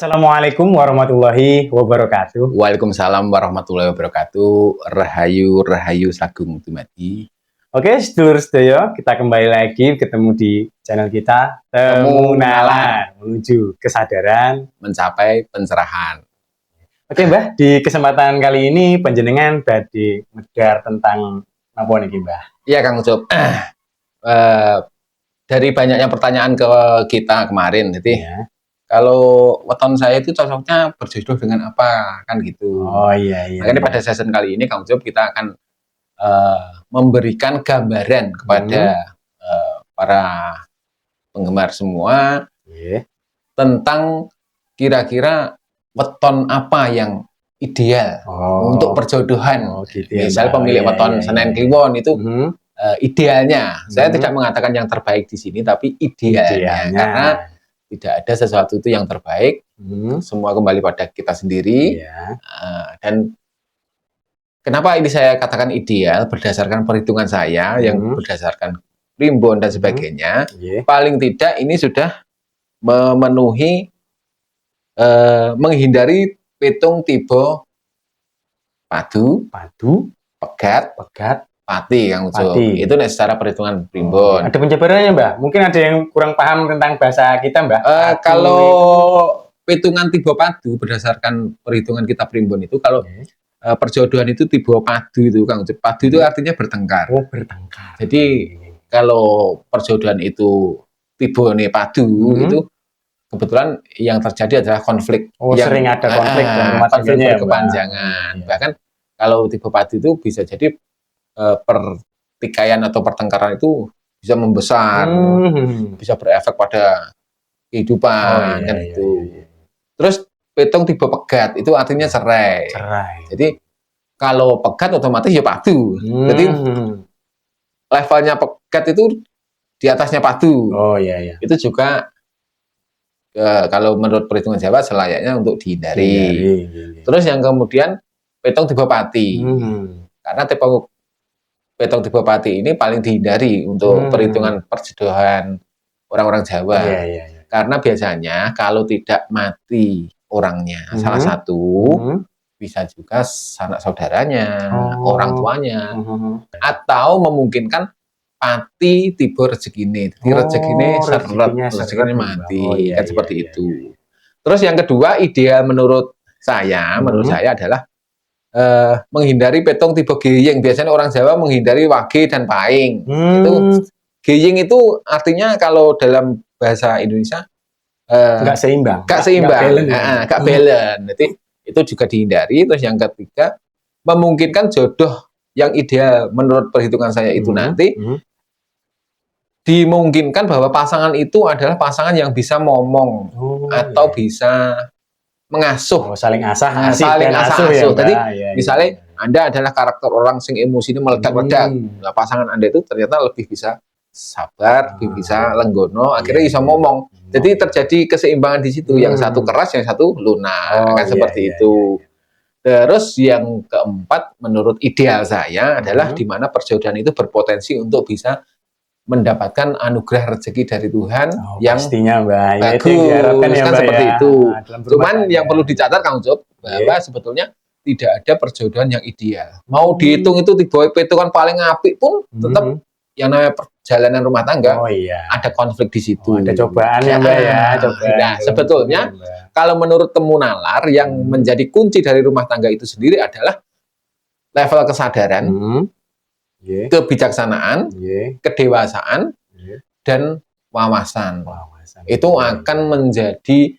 Assalamualaikum warahmatullahi wabarakatuh. Waalaikumsalam warahmatullahi wabarakatuh. Rahayu Rahayu Sagung Dumadi. Oke, sedulur sedaya, kita kembali lagi ketemu di channel kita Temu Nalar menuju kesadaran mencapai pencerahan. Oke, Mbah, di kesempatan kali ini panjenengan badhe medhar tentang apa niki, Mbah? Iya, Kang Ucup. Dari banyaknya pertanyaan ke kita kemarin, jadi Ya. kalau weton saya itu cocoknya berjodoh dengan apa, kan gitu. Oh iya. Makanya pada season kali ini, Kang Ucup, kita akan memberikan gambaran kepada para penggemar semua tentang kira-kira weton apa yang ideal untuk perjodohan. Gitu ya, Misal pemilik weton Senen Kliwon itu idealnya. Saya tidak mengatakan yang terbaik di sini, tapi idealnya. Karena tidak ada sesuatu itu yang terbaik. Semua kembali pada kita sendiri. Dan kenapa ini saya katakan ideal? Berdasarkan perhitungan saya yang berdasarkan primbon dan sebagainya. Paling tidak ini sudah memenuhi menghindari pitung tiba padu, pegat, pati, yang itu secara perhitungan primbon. Ada penjabarannya, Mbak? Mungkin ada yang kurang paham tentang bahasa kita, Mbak? Kalau hitungan tiba padu berdasarkan perhitungan kita primbon itu, kalau perjodohan itu tiba padu itu, Kang. Padu itu artinya bertengkar. Oh, bertengkar. Jadi kalau perjodohan itu tiba nih padu itu kebetulan yang terjadi adalah konflik. Sering ada konflik konflik berkepanjangan. Bahkan kalau tiba padu itu bisa jadi pertikaian atau pertengkaran itu bisa membesar, bisa berefek pada kehidupan kan itu. Terus pitung tiba pegat itu artinya cerai. Jadi kalau pegat otomatis ya padu. Jadi levelnya pegat itu di atasnya padu. Itu juga kalau menurut perhitungan Jawa selayaknya untuk dihindari. Terus yang kemudian pitung tiba pati. Karena pitung tiba pati ini paling dihindari untuk perhitungan perjodohan orang-orang Jawa. Karena biasanya kalau tidak mati orangnya salah satu, bisa juga sanak saudaranya, orang tuanya, atau memungkinkan pati tiba rezekine. Jadi rezekine seret, rezekine mati, kan seperti itu. Terus yang kedua, ideal menurut saya adalah menghindari pitung tiba geying. Biasanya orang Jawa menghindari wage dan paing. Itu geying itu artinya kalau dalam bahasa Indonesia nggak seimbang, nggak balance. Jadi itu juga dihindari. Terus yang ketiga, memungkinkan jodoh yang ideal menurut perhitungan saya itu nanti dimungkinkan bahwa pasangan itu adalah pasangan yang bisa ngomong atau bisa mengasuh, saling asah asuh. Jadi misalnya Anda adalah karakter orang sing emosi ini meledak-ledak, nah, pasangan Anda itu ternyata lebih bisa sabar, lebih bisa lenggono, akhirnya bisa ngomong. Jadi terjadi keseimbangan di situ, yang satu keras, yang satu lunak, kan seperti itu. Terus yang keempat, menurut ideal saya adalah di mana perjodohan itu berpotensi untuk bisa mendapatkan anugerah rezeki dari Tuhan yang pastinya, Mbak. Bagus, kan seperti itu. Cuman yang perlu dicatat, Kang Ucup, bahwa sebetulnya tidak ada perjodohan yang ideal. Mau dihitung itu hitungan paling apik pun tetap yang namanya perjalanan rumah tangga ada konflik di situ. Ada cobaan ya, Mbak ya. Nah, sebetulnya kalau menurut Temu Nalar yang menjadi kunci dari rumah tangga itu sendiri adalah level kesadaran, kebijaksanaan, kedewasaan, dan wawasan. Itu akan menjadi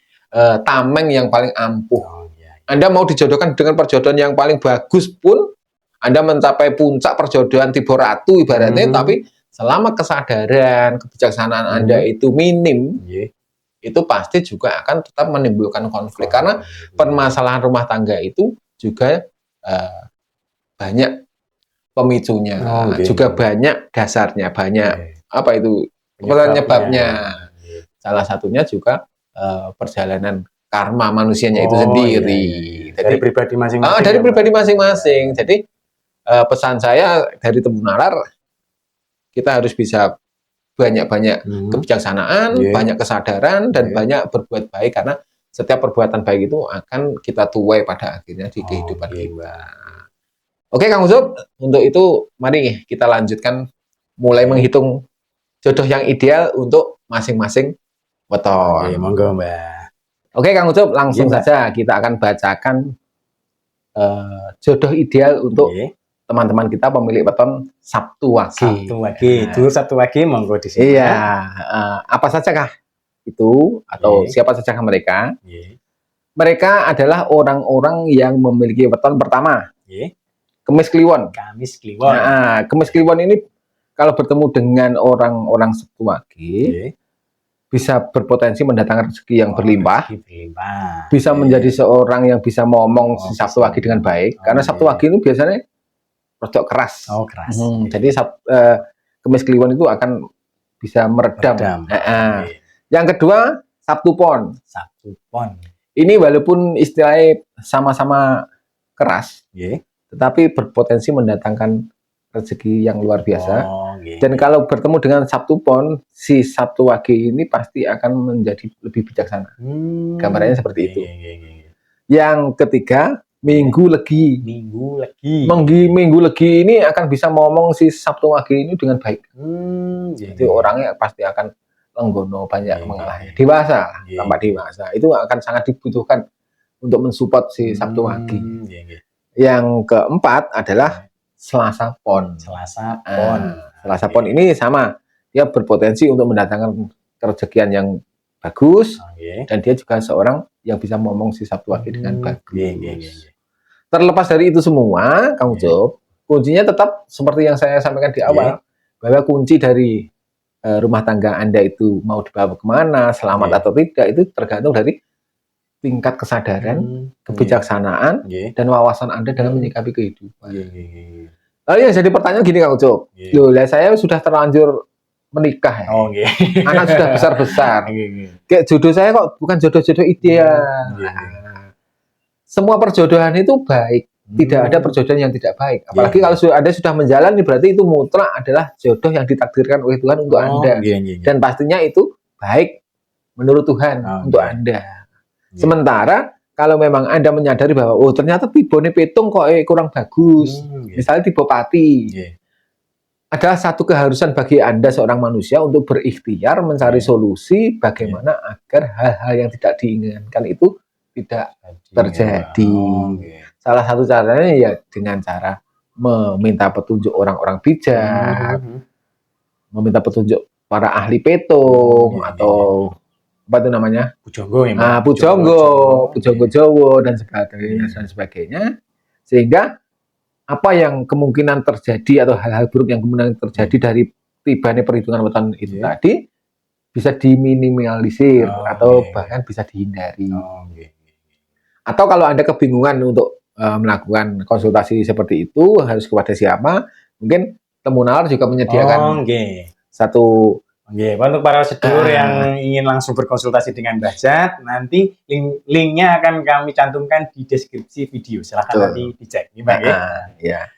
tameng yang paling ampuh. Anda mau dijodohkan dengan perjodohan yang paling bagus pun, Anda mencapai puncak perjodohan tiba ratu ibaratnya, tapi selama kesadaran, kebijaksanaan Anda itu minim, itu pasti juga akan tetap menimbulkan konflik. Karena permasalahan rumah tangga itu juga banyak pemicunya, juga banyak dasarnya, banyak apa itu penyebabnya. Salah satunya juga perjalanan karma manusianya itu sendiri. Jadi, dari pribadi masing-masing. Dari pribadi masing-masing. Jadi pesan saya dari Temu Nalar, kita harus bisa banyak-banyak kebijaksanaan, banyak kesadaran, dan banyak berbuat baik, karena setiap perbuatan baik itu akan kita tuai pada akhirnya di kehidupan kita. Oke Kang Ucup, untuk itu mari kita lanjutkan mulai menghitung jodoh yang ideal untuk masing-masing weton. Oke, monggo Mbak. Oke Kang Ucup, langsung Iya, Mbak. saja kita akan bacakan jodoh ideal untuk Oke. teman-teman kita pemilik weton Sabtu Wage. Sabtu Wage, dulur Sabtu Wage monggo di sini. Iya, apa sajakah itu atau Oke. siapa sajakah mereka? Oke. Mereka adalah orang-orang yang memiliki weton pertama, Oke. Kemis Kliwon. Kamis Kliwon. Nah, Kemis Kliwon ini kalau bertemu dengan orang-orang Sabtu Wage, Oke. bisa berpotensi mendatangkan rezeki yang berlimpah, rezeki berlimpah. bisa Oke. menjadi seorang yang bisa ngomong si bisa. Sabtu Wage dengan baik, karena Oke. Sabtu Wage ini biasanya rodok keras. Oh, keras. Jadi Kemis Kliwon itu akan bisa meredam. Oke. Yang kedua, Sabtu Pon. Sabtu Pon. Ini walaupun istilahnya sama-sama keras, Oke. tetapi berpotensi mendatangkan rezeki yang luar biasa. Oke. Dan kalau bertemu dengan Sabtu Pon, si Sabtu Wage ini pasti akan menjadi lebih bijaksana. Gambarannya seperti itu. Yang ketiga, Minggu Legi. Minggu Legi. Minggu Legi ini akan bisa ngomong si Sabtu Wage ini dengan baik. Jadi orangnya pasti akan lenggono, banyak mengalahnya. Dewasa, tambah dewasa. Itu akan sangat dibutuhkan untuk mensupport si Sabtu Wage. Yang keempat adalah Selasa Pon. Selasa Pon. Selasa Pon ini sama. Dia berpotensi untuk mendatangkan kerezekian yang bagus. Dan dia juga seorang yang bisa ngomong si Sabtu Wage dengan bagus. Terlepas dari itu semua, Kang Ucup, kuncinya tetap seperti yang saya sampaikan di awal, bahwa kunci dari rumah tangga Anda itu mau dibawa kemana, selamat atau tidak, itu tergantung dari tingkat kesadaran, kebijaksanaan, dan wawasan Anda dalam menyikapi kehidupan. Lalu yang jadi pertanyaan gini Kang Ucup, loh, saya sudah terlanjur menikah ya, anak sudah besar-besar, kayak jodoh saya kok bukan jodoh-jodoh ideal. Semua perjodohan itu baik, tidak ada perjodohan yang tidak baik. Apalagi kalau Anda sudah menjalani, berarti itu mutlak adalah jodoh yang ditakdirkan oleh Tuhan untuk Anda. Dan pastinya itu baik menurut Tuhan untuk Anda. Sementara kalau memang Anda menyadari bahwa ternyata tibone petung kok kurang bagus, misalnya tipe pati, adalah satu keharusan bagi Anda seorang manusia untuk berikhtiar mencari solusi bagaimana agar hal-hal yang tidak diinginkan itu tidak terjadi. Salah satu caranya ya dengan cara meminta petunjuk orang-orang bijak, meminta petunjuk para ahli petung atau apa itu namanya? Pujangga ya, Pujangga Jawa dan sebagainya, sehingga apa yang kemungkinan terjadi atau hal-hal buruk yang kemungkinan terjadi dari tibanya perhitungan weton itu tadi bisa diminimalisir atau bahkan bisa dihindari. Atau kalau Anda kebingungan untuk melakukan konsultasi seperti itu harus kepada siapa, mungkin Temunalar juga menyediakan satu untuk para sedulur yang ingin langsung berkonsultasi dengan Mbah Jat, nanti linknya akan kami cantumkan di deskripsi video. Silahkan nanti dicek. Ya.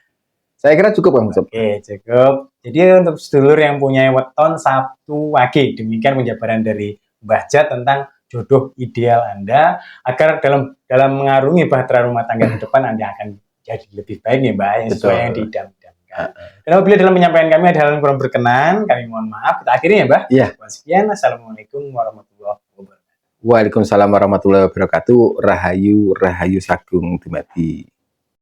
Saya kira cukup Bang Ucup. Oke, cukup. Jadi untuk sedulur yang punya weton Sabtu Wage, demikian penjabaran dari Mbah Jat tentang jodoh ideal Anda agar dalam mengarungi bahtera rumah tangga ke depan Anda akan jadi lebih baik nih Mbak, yang sesuai yang diidam-idamkan. Dan apabila dalam penyampaian kami ada hal yang kurang berkenan, kami mohon maaf. Kita akhiri ya Mbak. Iya. Sekian, Assalamualaikum warahmatullahi wabarakatuh. Waalaikumsalam warahmatullahi wabarakatuh. Rahayu Sagung Dumadi.